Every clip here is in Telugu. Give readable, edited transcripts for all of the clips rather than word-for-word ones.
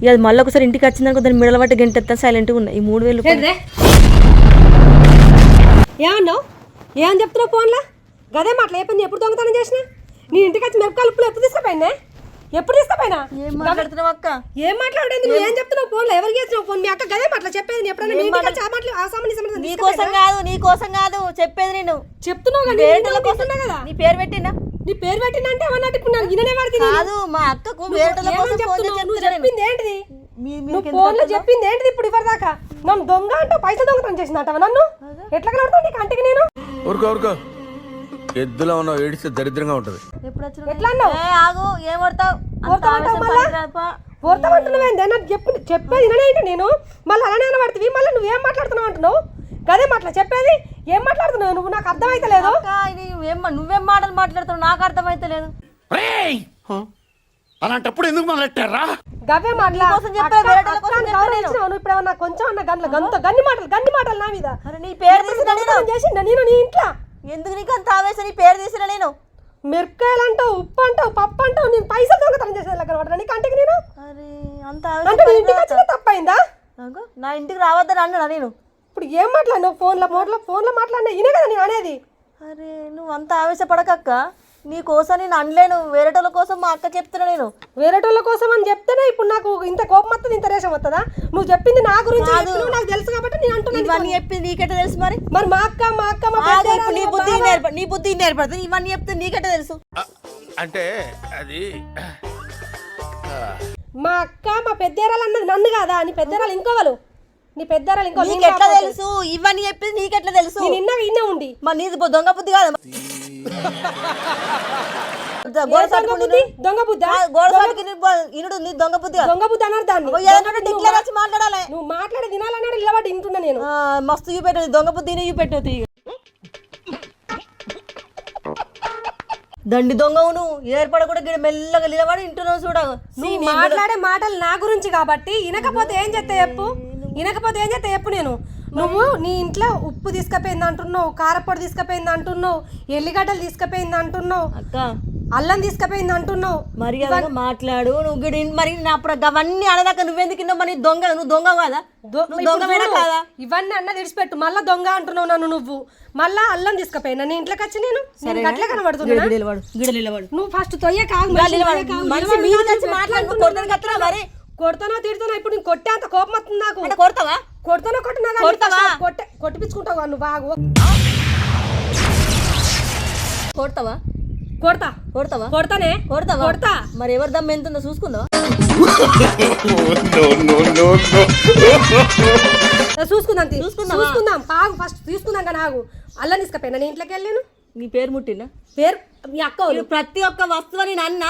ఇక మళ్ళీ ఒకసారి ఇంటికి వచ్చిందనుకో దాన్ని మిడల పట్టి గంటెత్తా సైలెంట్గా ఉన్నాయి ఈ 3000 ఏమన్నావు ఏమని చెప్తున్నావు ఫోన్లో గదే మాటలు ఏ పని ఎప్పుడు దొంగతనం చేసిన నీ ఇంటికి వచ్చి మిరపకాయలు ఉప్పులు ఎప్పుడు తీసుకుపోయినా ఎప్పుడు తీసుకుపోయినా ఏం మాట్లాడుతున్నావు అక్క ఏం మాట్లాడేది నువ్వు ఏం చెప్తున్నావు ఫోన్లో ఎవరికి చేసినావు ఫోన్ మీ అక్క గదే మాటలు చెప్పేది ఎప్పుడైనా మీ ఇంటికి వచ్చి ఆ మాటలు ఆ సంబంధించిన నీ కోసం కాదు చెప్పేది నేను చెప్తున్నావు కదా వేరేటోళ్ళ కోసం కదా నీ పేరు పెట్టినా నీ పేరు పెట్టినంటే ఏమన్నట్టు ఇప్పుడు నాకు ఇననే వాడికి కాదు మా అక్కకు వేరేటోళ్ళ కోసం ఫోన్ చేసి నువ్వు చెప్పింది ఏంటిది నువ్వు ఫోన్లో చెప్పింది ఏంటిది ఇప్పుడు ఇవ్వదాకా నన్ను దొంగ అంటావు పైసలు దొంగతనం చేసిందంటావా నన్ను ఎట్లా కనబడతావు నీకు కంటికి నేను ఊరుకో ఎద్దులో ఉన్న ఏడిస్తే దరిద్రంగా ఉంటది ఎట్లా అన్నావు ఆగు ఏం కొడతావు ఓర్తామంటున్నావేందే నాకు చెప్పేది విననేంటి నేను మళ్ళీ అలానే అనబడుతుంది మళ్ళీ నువ్వేం మాట్లాడుతున్నావు అంటున్నావు గదే మాటలు చెప్పేది ఏం మాట్లాడుతున్నావు నువ్వు నాకు అర్థమైతే లేదు నువ్వేం మాటలు మాట్లాడుతున్నావు నాకు అర్థమైతే లేదు అలాంటప్పుడు ఎందుకు మొదలెట్టారా గవే మాటలు నువ్వు ఇప్పుడు ఏమన్నా కొంచెం అన్న గన్ని మాటలు నా మీద నీ పేరు చేసిండ నేను నీ ఇంట్లో ఎందుకు నీకు అంత ఆవేశం నీ పేరు తీసిన నేను మిరపకాయలు అంటావు ఉప్పు అంటావు పప్పు అంటావు నేను పైసలు దొంగతనం చేసేది కనబడరా నీ కంటికి నేను అంత అంటే నీ ఇంటికి వచ్చిన తప్పైందా నా ఇంటికి రావద్దని అన్నా నేను ఇప్పుడు ఏం మాట్లాడినావు ఫోన్లో మాట్లాడినా ఇనే కదా నేను అనేది అరే నువ్వు అంత ఆవేశపడకక్క నీ కోసం నేను అనలేను వేరేటోళ్ళ కోసం మా అక్క చెప్తున్నా నేను వేరేటోళ్ళ కోసం అని చెప్తేనే ఇప్పుడు నాకు ఇంత కోపం వస్తుంది ఇంత రేషం వస్తుందా నువ్వు చెప్పింది నా గురించి నాకు తెలుసు కాబట్టి నేను అంటున్నాను ఇవన్నీ చెప్పింది నీకెట్ట తెలుసు మరి మా అక్క నీ బుద్ధి నేర్పడుతుంది ఇవన్నీ చెప్తే నీకెట్ట తెలుసు అంటే అది మా అక్క మా పెద్దరాలు అన్నది నన్ను కాదా నీ పెద్దరాలు ఇంకోవాళ్ళు నీ పెద్దరాలు ఇంకో నీకెట్లా తెలుసు ఇవన్నీ చెప్పింది నీకెట్లా తెలుసు నిన్న ఉండి మరి నీది దొంగ బుద్ధి కాదు దొంగ బుద్ధి దొంగ బుద్ధి దొంగ బుద్ధి అన్నారు దాన్ని మాట్లాడాలి నువ్వు మాట్లాడే దినాలన్నాడు నిలబడి ఇంటున్నా నేను మస్తు చూపెట్టు దొంగ బుద్ధి చూపెట్టు దండి దొంగవు నువ్వు ఏర్పడకూడదు మెల్లగా నిలబడి ఇంటున్నావు చూడ నువ్వు మాట్లాడే మాటలు నా గురించి కాబట్టి వినకపోతే ఏం చేస్తా చెప్పు నేను నువ్వు నీ ఇంట్లో ఉప్పు తీసుకుపోయింది అంటున్నావు కారపొడి తీసుకుపోయింది అంటున్నావు ఎల్లిగడ్డలు తీసుకుపోయింది అంటున్నావు అల్లం తీసుకుపోయింది అంటున్నావు మరి మాట్లాడు నువ్వు మరి అప్పుడు అవన్నీ అనదాకా నువ్వెందుకు మరి నువ్వు దొంగ కదా దొంగ కాదా ఇవన్నీ అన్న విడిచిపెట్టు మళ్ళా దొంగ అంటున్నావు నన్ను నువ్వు మళ్ళా అల్లం తీసుకుపోయినా నీ ఇంట్లోకి వచ్చి నేను అట్లే కనబడుతున్నా నువ్వు ఫస్ట్ తొయ్య కొడతానో తిడతానో ఇప్పుడు నేను కొట్టే అంత కోపం వస్తుంది నాకు కొడతానో కొట్టిపించుకుంటావు నువ్వు బాగు కొడతా మరి ఎవరి దమ్ము ఎంత ఉందో చూసుకుందావా చూసుకుందాం బాగు ఫస్ట్ తీసుకుందాం కానీ ఆగు అల్లం తీసుకుపోయినా నేను ఇంట్లోకి వెళ్ళాను నీ పేరు ముట్టినా పేరు మీ అక్క ప్రతి ఒక్క వస్తువుని నన్న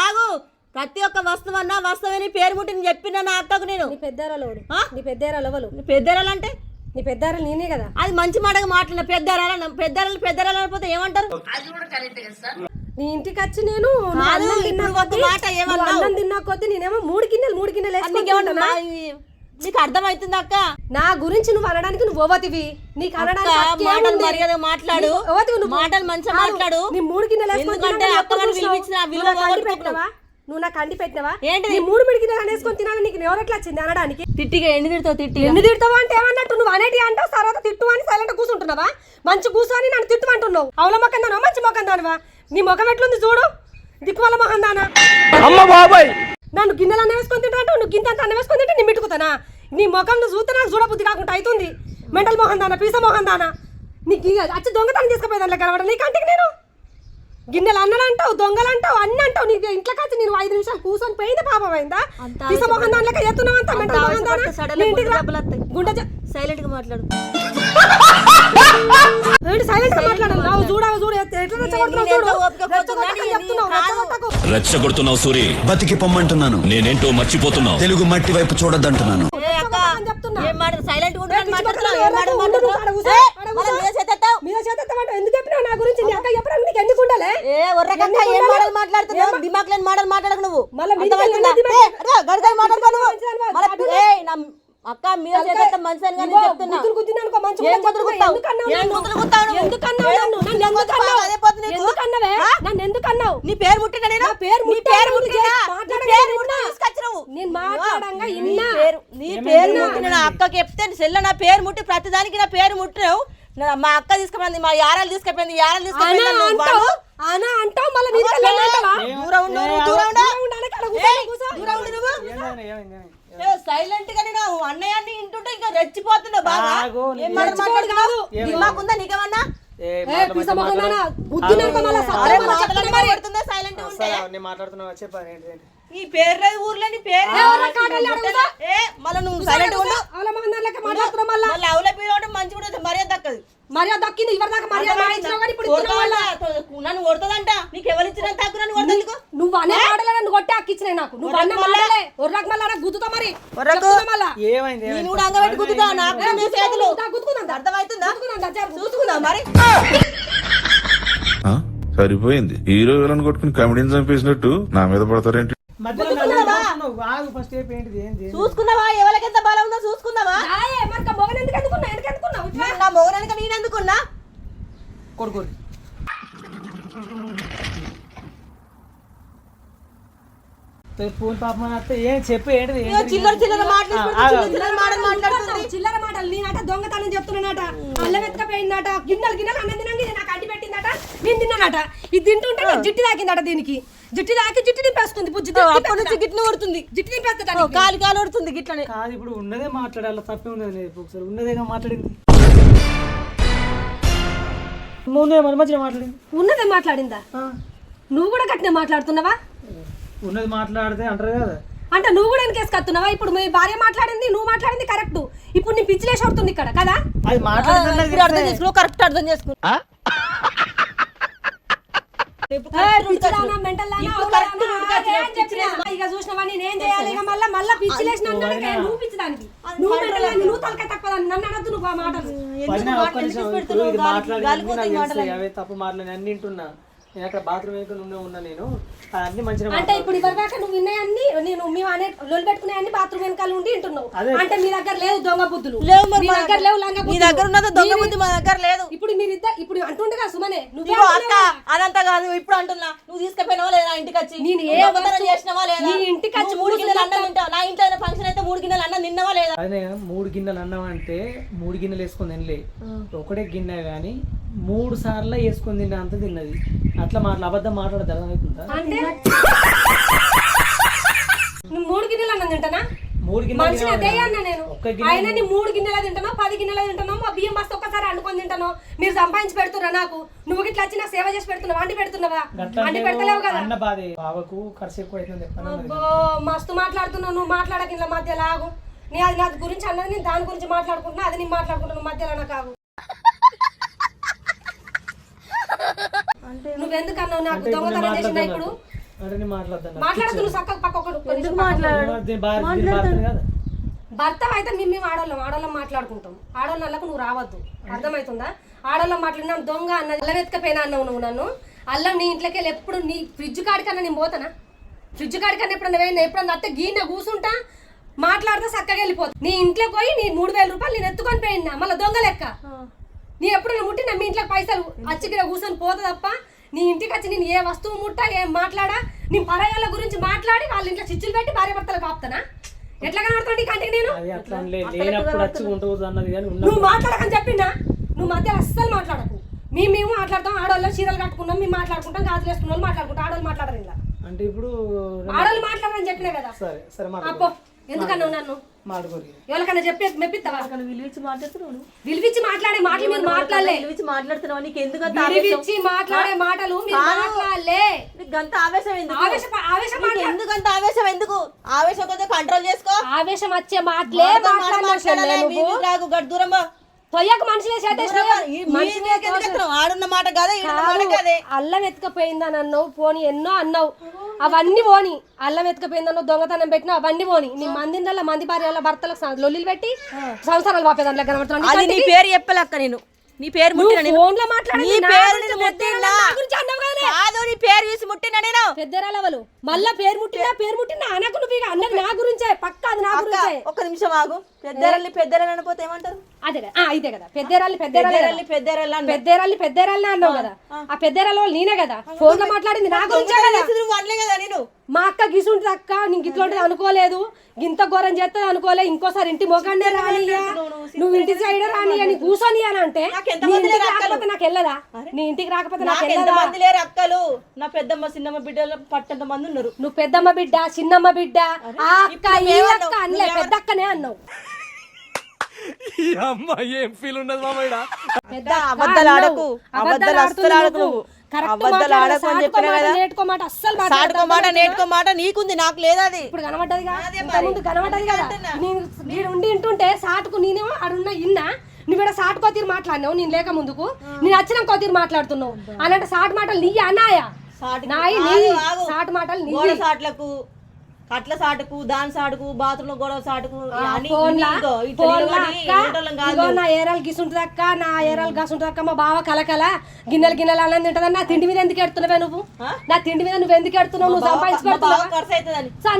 ఆగు ప్రతి ఒక్క వస్తువు అన్నా వస్తువుని పేరు ముట్టిని చెప్పిన నా అక్కకు నేను నీ పెద్దరాలు పెద్దరాలు అంటే నీ పెద్దరాలు నేనే కదా అది మంచి మాటగా మాట్లాడిన పెద్దరాలు అయిపోతే ఏమంటారు నీ ఇంటికి వచ్చి నేను అన్నం తిన్నా కొద్ది నేనేమో మూడు గిన్నెలు నీకు అర్థమవుతుంది అక్క నా గురించి నువ్వు అనడానికి నువ్వు ఓవతివి నీకు అనడానికి మర్యాద మాట్లాడు మాటలు మంచిగా మాట్లాడు నీ మూడు గిన్నెలు నువ్వు నాకు అండి పెట్టినవా ఏంటి మూడు గిన్నెలు అనేసుకొని తినాలని నీకు ఎవరెట్లా వచ్చింది అనడానికి తిట్టిగా ఎన్ని తిడతావు అంటే ఏమన్నట్టు నువ్వు అనేటి అంటావు తర్వాత తిట్టు అని సైలెంట్ కూర్చుంటున్నావా మంచి కూర్చొని నన్ను తిట్టు అంటున్నావు అవుల మొక్కం దానా మంచి మొక్కం దానవా నీ ముఖం ఎట్లుంది చూడు దిక్కువల మొహం దానా నన్ను గిన్నెలు అన్న వేసుకొని తింటా అంటావు నువ్వు గింత అన్న వేసుకొని తింటే నేను మిట్టుకుతానా నీ ముఖం నువ్వు చూస్తే నాకు చూడబుద్ధి కాకుండా అవుతుంది మెంటల్ మొహం దానా పీస మొహం దానా నీకు వచ్చి దొంగతనం తీసుకుపోయేదాన్ని కనబడ నీ కంటికి నేను గిన్నెలు అన్నలంటావు దొంగలంటావు అన్ని అంటావు నీకు ఇంట్లోకి వచ్చి నేను 5 నిమిషాలు కూర్చొని పోయిందా పాపం అయిందా పీస మొహం దాని లెక్క ఎత్తున్నావు అంతా మెంటల్ మొహం దానా గుండె సైలెంట్ గా మాట్లాడు సైలెంట్ గా మాట్లాడాలి చూడు రెచ్చగొడుతున్నావు సూరి బతికి పొమ్మంటున్నాను నేనేంటో మర్చిపోతున్నావు తెలుగు మట్టి వైపు చూడొద్దంటున్నాను ఎందుకు చెప్పినావు నా గురించి నీకు ఎందుకు ఉండాలి మాటలు మాట్లాడకు నువ్వు అక్క మీద చేత మంచిదని కానీ చెప్తున్నా. గుద్దినానుకో మంచి ఏం గుద్దులు గుత్తావు? ఏం గుద్దులు గుత్తావు నువ్వు? ఎందుకన్నావు నన్ను? నన్ను ఎందుకన్నావు? అదే పోతు నీకు. ఎందుకన్నావే? నన్ను ఎందుకన్నావు? నీ పేరు ముట్టినా నేను? నా పేరు నీ పేరు ముట్టినా? మాట్లాడగా నీ పేరు ఇన్నా. ముట్టినా తీసుకొచ్చినావు. నేను మాట్లాడంగా నీ ఇన్నా. పేరు ముట్టిన నా అక్కకి చెప్తే సెల్ల నా పేరు ముట్టి ప్రతిదానికి నా పేరు ముట్టినావు. మా అక్క తీసుకుపోయింది, మా యారాలు తీసుకుపోయింది, యారాలు తీసుకుపోయింది. అనా అంటావు, అనా అంటావు, మళ్ళీ నీ దగ్గర లేదంటావా? దూరం ఉండు, నువ్వు దూరం ఉండు. దూరం ఉండు, అనక అక్కడ కూర్చో, ఏయ్, కూర్చో. దూరం ఉండు నువ్వు. సైలెంట్ గా నేను అన్నయ్యాన్ని ఇంటుంటే ఇంకా రెచ్చిపోతున్నావు బాగా. ఏం మాట్లాడుతున్నావు? దిమాకుందా నీకేమన్నా? ఏ పిస మొహందానా, బుద్ధినాక మళ్ళా అరే సత్తా మళ్ళా చెప్తున్నా మరి. మాట్లాడుతుందా సైలెంట్ ఉంటే? మాట్లాడుతున్నావు చెప్పండి. నీ పేరు లేదు ఊర్లో, నీ పేరు ఎవరా కాటలు అడుగుతా? మళ్ళీ నువ్వు సైలెంట్ ఉండు. అవల మొహందానా లెక్క మాట్లాడుతున్నావు మళ్ళా. మళ్ళీ అవుల పీడ మంచిగా ఉండదు, మర్యాద దక్కదు. మర్యాద దక్కింది, ఇవరి దాకా మర్యాద ఇచ్చినావు కానీ ఇప్పుడు ఇస్తున్నావు మళ్ళా. నన్ను కొడుతుందంట. నీకు ఎవరు ఇచ్చిన తక్కువ నన్ను కొడతాను. నువ్వు అనే మాటలే నన్ను కొట్టి అక్కిచ్చినాయి నాకు. నువ్వు అన్న మాటలే ఒర్రకు మళ్ళా నాకు గుద్దుతా మరి. చెప్తున్నా మళ్ళా. ఏమైంది? నేను కూడా అంగబెట్టి గుద్దుతా. నాకు కూడా నీ చేతులు గుద్దుకుందా? అర్థమవుతుందా? గుద్దుకుందా? చూసుకుందా మరి? ఆ? సరిపోయింది. హీరో విలన్ కొట్టుకుని కమెడీని చంపేసినట్టు నా మీద పడతారేంటి? ఫస్ట్ ఏంటిది? ఏంది? చూసుకున్నావా? ఎవరికి ఎంత బలం ఉందో చూసుకుందావా? ఆయే మరి మొగన్ ఎందుకు ఎందుకున్నా? ఎందుకు ఎందుకున్నావు? ఇట్లా నా మొగనానికి నేను ఎందుకున్నా? కొడుకోరు ఫోన్ పాప ఏం చెప్పు ఏంటిది? చిల్లర చిల్లర మాట్లాడుతుంది. చిల్లర మాటలు నేనట దొంగతనం చెప్తున్నానట. అల్లం ఎత్తుకపోయిందట, గిన్నెలు గిన్నెలు అన్నం తినంగి నాకు అడ్డి పెట్టిందట, నేను తిన్నానట. ఇది తింటుంటే నాకు జిట్టి తాకిందట. దీనికి జిట్టి తాకి జిట్టి నింపేస్తుంది. అప్పటి నుంచి గిట్ల కొడుతుంది. జిట్టి నింపేస్తుంది. కాలు కాలు కొడుతుంది గిట్లనే. కాదు ఇప్పుడు ఉన్నదే మాట్లాడాలి, తప్పే ఉన్నది. ఒకసారి ఉన్నదేగా మాట్లాడింది, ఉన్నదే మరి మధ్య మాట్లాడింది. ఉన్నదే మాట్లాడిందా? నువ్వు కూడా గట్టినే మాట్లాడుతున్నావా? ఉన్నది మాట్లాడితే అంటారు కదా. అంటే నువ్వు కూడా వెనకేసి కత్తున్నావా? ఇప్పుడు మీ భార్య మాట్లాడింది, నువ్వు మాట్లాడింది కరెక్ట్. ఇప్పుడు నీ పిచ్చిలేసి కొడుతుంది ఇక్కడ కదా. అది మాట్లాడింది అర్థం చేసుకో, కరెక్ట్ అర్థం చేసుకో. ఇక చూసినవా నేనేం చేయాలి? ఇక మళ్ళీ మళ్ళీ పిచ్చిలేసిన నువ్వు పిచ్చిదానికి, నువ్వు మెంటల్, నువ్వు తలకాయ తక్కువ, నన్ను అనొద్దు నువ్వు ఆ మాటలు. మాట్లాడింది అవే తప్పు మాట్లాడి అన్ని వింటున్నా. నేను అక్కడ బాత్రూమ్ వేయకుండా ఉన్నా. నేను అన్ని మంచిగా అంటే ఇప్పుడు ఇవరిదాకా నువ్వు విన్నాయన్ని నేను మేము అనే లొల్లి పెట్టుకునే బాత్రూమ్ వెనకాల ఉండి వింటున్నావు. అంటే మీ దగ్గర లేదు దొంగ బుద్ధులు, మీ దగ్గర లేవు లంగ నీ దగ్గర ఉన్నదో దొంగ బుద్ధి మా దగ్గర లేదు. ఇప్పుడు మీరిద్దరు ఇప్పుడు అంటుండగా సుమనే నువ్వు ఇదిగో అక్క అదంతా కాదు. ఇప్పుడు అంటున్నా, నువ్వు తీసుకుపోయినావా లేదా ఇంటికి వచ్చి? నేను ఏ దొంగతనం చేసినావా లేదా? నీ ఇంటికి వచ్చి 3 గిన్నెలు అన్నం తింటావు. నా ఇంట్లో ఏదైనా ఫంక్షన్ అయితే 3 గిన్నెలు అన్నం తిన్నావా లేదా? అదే 3 గిన్నెలు అన్నం అంటే 3 గిన్నెలు వేసుకొని తినలే, ఒకటే గిన్నె కానీ 3 సార్లు వేసుకొని తిన్నా అంత తిన్నది. అట్లా అబద్ధం మాట్లాడదు, అర్థమవుతుందా? అంటే నువ్వు 3 గిన్నెలు అన్నం తింటానా? 3 గిన్నెలు మనిషిని అదే అన్నా నేను. ఆయన నీ 3 గిన్నెలు తింటానో 10 గిన్నెలు తింటానో మా బియ్యం బస్త ఒక్కసారి అనుకొని తింటానో మీరు సంపాదించి పెడుతున్నా నాకు. నువ్వు ఇట్లా వచ్చి నాకు సేవ చేసి పెడుతున్నావు, వండి పెడుతున్నావా? వండి పెడతలేవు కదా. అన్న బాధే బావకు ఖర్చు ఎక్కువ అవుతుంది. అబ్బో మస్తు మాట్లాడుతున్నావు నువ్వు. మాట్లాడక ఇలా మధ్య లాగు. నీ అది నా గురించి అన్నది, నేను దాని గురించి మాట్లాడుకుంటున్నా, అది నేను మాట్లాడుకుంటున్నావు మధ్యలో నాకు కాదు. నువ్వెందుకు అన్నావు నాకు దొంగతనం చేసిన? ఇప్పుడు మాట్లాడుతు నువ్వు చక్కగా పక్క ఒకడు భర్త అయితే మేము ఆడోళ్ళం మాట్లాడుకుంటాం. ఆడోళ్ళకు నువ్వు రావద్దు, అర్థమవుతుందా? ఆడోళ్ళం మాట్లాడినా దొంగ అన్నది అల్లం ఎత్తుకపోయినా అన్నావు నువ్వు నన్ను. అల్లం నీ ఇంట్లోకి వెళ్ళి ఎప్పుడు నీ ఫ్రిడ్జ్ కాడికన్నా నేను పోతానా? ఫ్రిడ్జ్ కాడికన్నా ఎప్పుడన్నా పోయిందా? ఎప్పుడన్నా అత్తే గీనె కూర్చుంటా మాట్లాడితే చక్కగా వెళ్ళిపోతా. నీ ఇంట్లోకి పోయి నీ 3000 రూపాయలు నేను ఎత్తుకొని పోయిందా మళ్ళీ దొంగ లెక్క. నీ ఎప్పుడు ముట్టినా మీ ఇంట్లోకి పైసలు అచ్చిగిడ కూర్చొని పోతా తప్ప నీ ఇంటికి వచ్చి నేను ఏ వస్తువు ముట్టా ఏం మాట్లాడా. నీ పరాయాల గురించి మాట్లాడి వాళ్ళ ఇంట్లో చిచ్చులు పెట్టి భార్య భర్తలు కాపుతానా? ఎట్లా కనబడుతుంది కంటికి నేను? నువ్వు మాట్లాడకని చెప్పినా నువ్వు మధ్యలో అస్సలు మాట్లాడకు. మేము మాట్లాడతాం, ఆడవాళ్ళు చీరలు కట్టుకున్నాం, మేము మాట్లాడుకుంటాం, గాజులు వేసుకున్న వాళ్ళు మాట్లాడుకుంటాం. ఆడవాళ్ళు మాట్లాడరు ఇలా. అంటే ఇప్పుడు ఆడవాళ్ళు మాట్లాడరని చెప్పినా కదా. అప్పో ఎందుకన్నావు నన్ను? ఎవరికన్నా చెప్పి మెప్పిస్తావా? విలువిచ్చి మాట్లాడే మాటలు మీరు మాట్లాడలే. మాట్లాడుతున్నావు నీకు ఎందుకు విలువిచ్చి మాట్లాడే మాటలు మీరు మాట్లాడలే. గంత ఆవేశం ఎందుకు? ఆవేశం ఎందుకంత ఆవేశం ఎందుకు? ఆవేశం కొంచెం కంట్రోల్ చేసుకో. ఆవేశం వచ్చే మాటలే దూరం తొయ్యకు మనుషులే ఆడున్న మాట కాదే. అల్లం ఎత్తుకపోయిందని అన్నావు, పోని ఎన్నో అన్నావు, అవన్నీ పోని. అల్లం ఎత్తుకపోయిందన్నావు, దొంగతనం పెట్టినావు, అవన్నీ పోని. నీ మంది భార్య వాళ్ళ భర్తలకు లొల్లిలు పెట్టి సంవత్సరాలు పాపేదాంట్లో కనబడుతున్నాను. నీ పేరు చెప్పలేక నేను నీ పేరు ముట్టినా నేను? ఫోన్ లో మాట్లాడేది నీ నా పేరు గురించి నేను ముట్టినా? నా గురించి అన్నావు కదనే. కాదు నీ పేరు చూసి ముట్టినా నేను. పెద్దరాలవలు మళ్ళా పేరు ముట్టినా అనకు నువ్వు ఇక అన్నది నా గురించే పక్క అది నా గురించే. ఒక్క నిమిషం ఆగు. పెద్దరాళ్ళు అనపోతే ఏమంటారు? అదే కదా ఇదే కదా పెద్దరాళ్ళు పెద్దరాళ్ళు అన్నావు కదా. ఆ పెద్దరాళ్ళ వాళ్ళు నేనే కదా ఫోన్ లో మాట్లాడింది నా గురించే కదా. నువ్వు అనలే కదా నేను. మా అక్క గిసుంటది అక్క నీకు ఇట్లాంటిది అనుకోలేదు, గింత ఘోరం చేస్తుంది అనుకోలే, ఇంకోసారి ఇంటి మొగానే రానియా, నువ్వు ఇంటి సైడ్ రానియా, నీ కూర్చొని అని అంటే నీ ఇంటికి రాకపోతే నాకు వెళ్ళదా? నీ ఇంటికి రాకపోతే నాకు వెళ్ళదా? మంది లేరు అక్కలు. నా పెద్దమ్మ చిన్నమ్మ బిడ్డలు పట్టంత మంది ఉన్నారు. నువ్వు పెద్దమ్మ బిడ్డ చిన్నమ్మ బిడ్డ ఆ అక్క ఈ అక్క అనలే పెద్ద అక్కనే అన్నావు. ఏం ఫీల్ ఉండదు మామయ్య. పెద్ద అబద్ధాలు ఆడకు, అబద్ధాలు అస్సలు ఆడకు నువ్వు. అబద్ధాలు ఆడకు అని చెప్పినా కదా. నేర్చుకోమాట అస్సలు సాటుకోమాట నేర్చుకోమాట నీకుంది, నాకు లేదు అది. ఇప్పుడు కనబడ్డదిగా ముందు కనబడ్డది కదా. నేను ఉండి ఇంటుంటే సాటుకు నేనేమో అడున్నా ఇన్నా నువ్వు సాటుకో తీరు మాట్లాడినావు, నేను లేక ముందుకు నేను వచ్చినాకో తీరు మాట్లాడుతున్నావు అలాంటి సాటు మాటలు నీ అన్నాయా? నాయి నీ సాటు మాటలు నీ సాట్లకు కట్ల సాటుకు దాని సాటుకు బాత్రూమ్ లో గొడవ సాటుకు నా ఏరాలు గిసుంటది అక్క, నా ఏరాలు గసుంటది అక్క, మా బావ కలకల గిన్నెలు అలా తింటదని నా తిండి మీద ఎందుకు ఎడుతున్నావే నువ్వు? నా తిండి మీద నువ్వు ఎందుకు ఎడుతున్నావు? నువ్వు సంపాదించి పెడతావు.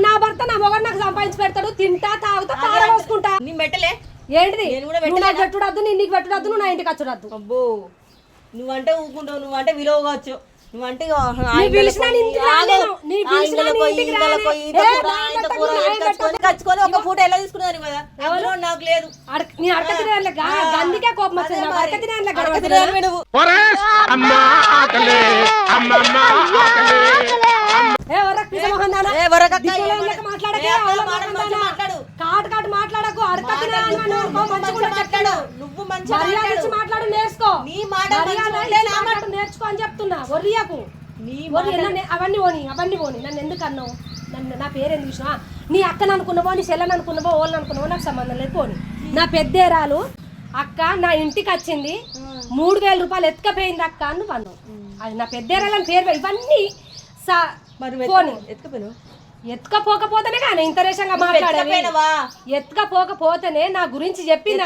నా భర్త నా మొగడు నాకు సంపాదించి పెడతాడు, తింటా తాగుతా తాళ పోసుకుంటా. నీ మెట్టలే ఏంటిది? నువ్వు నాకు పెట్టుడద్దు, నేను నీకు పెట్టుడద్దు, నువ్వు నా ఇంటికి వచ్చుడద్దు. అబ్బో నువ్వంటే ఊకుంటావు, నువ్వంటే విలువ కావచ్చు. నువ్వంటే కచ్చుకొని ఒక పూట ఎలా తీసుకున్నాను కదా. ఎవరు నాకు లేదు. నేను అడక తినే గందికే కోపం వచ్చింది నాకు. అడక తినే నువ్వు మాట్లాడకు నువ్వు మాట్లాడు నేర్చుకో. నేర్చుకో అని చెప్తున్నా. ఒర్రియకు అవన్నీ పోని నన్ను ఎందుకు అన్నావు? నన్ను నా పేరు ఎందుకు చూసినా? నీ అక్కను అనుకున్నావో నీ చెల్లెని అనుకున్నావో వాళ్ళని అనుకున్నావో నాకు సంబంధం లేదు. పోని నా పెద్దేరాలు అక్క నా ఇంటికి వచ్చింది 3000 రూపాయలు ఎత్తుకపోయింది అక్క అని నువ్వు అన్నావు. అది నా పెద్దేరాలని పేరు ఇవన్నీ పోని ఎత్తుకపోకపోతేనే కానీ ఇంత రేషంగా మాట్లాడేది. ఎత్తుకపోకపోతేనే నా గురించి చెప్పింది.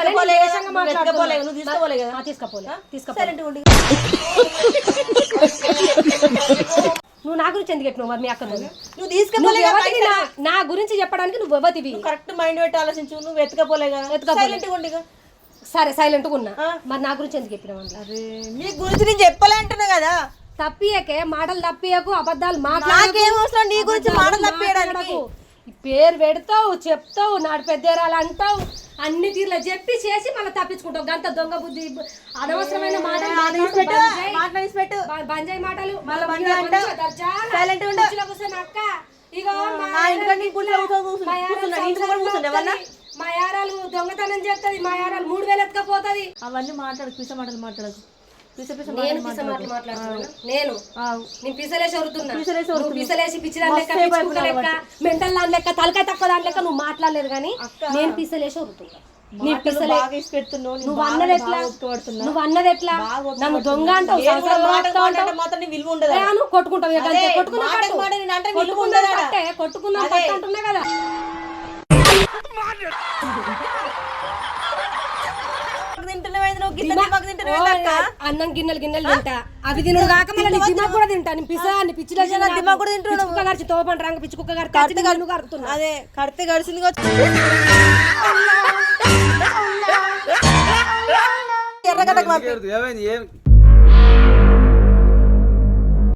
నువ్వు నా గురించి ఎందుకు చెప్పినావు? మరి మీ అక్క నువ్వు తీసుకపోలే. నా గురించి చెప్పడానికి నువ్వు ఎవతివి? కరెక్ట్ మైండ్ పెట్టి ఆలోచించు. నువ్వు ఎత్తుకపోలే కదా. సరే సైలెంట్ గా ఉన్నా. మరి నా గురించి ఎందుకు చెప్పినావు? నీ గురించి నేను చెప్పలే అంటున్నా కదా. తప్పియకే మాటలు తప్పియకు, అబద్ధాలు మాట్లాడేమవసరం. నీ గురించి మాటలు తప్పియడానికి పేరు పెడతావు, చెప్తావు, నాడు పెద్దరాలు అంటావు, అన్ని తీర్లా చెప్పి చేసి మళ్ళీ తప్పించుకుంటావు. గంత దొంగ బుద్ధి అనవసరమైన మాటలు బంజాయి మాటలు. అక్క ఇగో మా యారాలు దొంగతనం చేస్తుంది, మా యారాలు 3000 ఎత్తుకపోతుంది. అవన్నీ మాట్లాడు, పిస మాటలు మాట్లాడదు. నేను పిసలేసి వరుతున్నా. పిసలేసి పిచ్చిదాని లెక్క, పిచ్చుకుక్క లెక్క, మెంటల్ దాని లెక్క, తలకాయ తక్కువ దాని లెక్క నువ్వు మాట్లాడలేదు. కానీ నేను పిసలేసి వరుతున్నా. నువ్వు అన్నది ఎట్లా? నన్ను దొంగ అంటావు, కొట్టుకుంటావు. కొట్టుకున్నా అంటున్నా కదా. అన్నం గిన్నెలు తింటా, అవి తినడు కాక మళ్ళీ దిమాగ్ కూడా తింటా. పిచ్చి తోపండి రంగ పిచ్చి కుక్క కడుతున్నా. అదే కడితే గడిచింది. ఎర్రగడ్డకు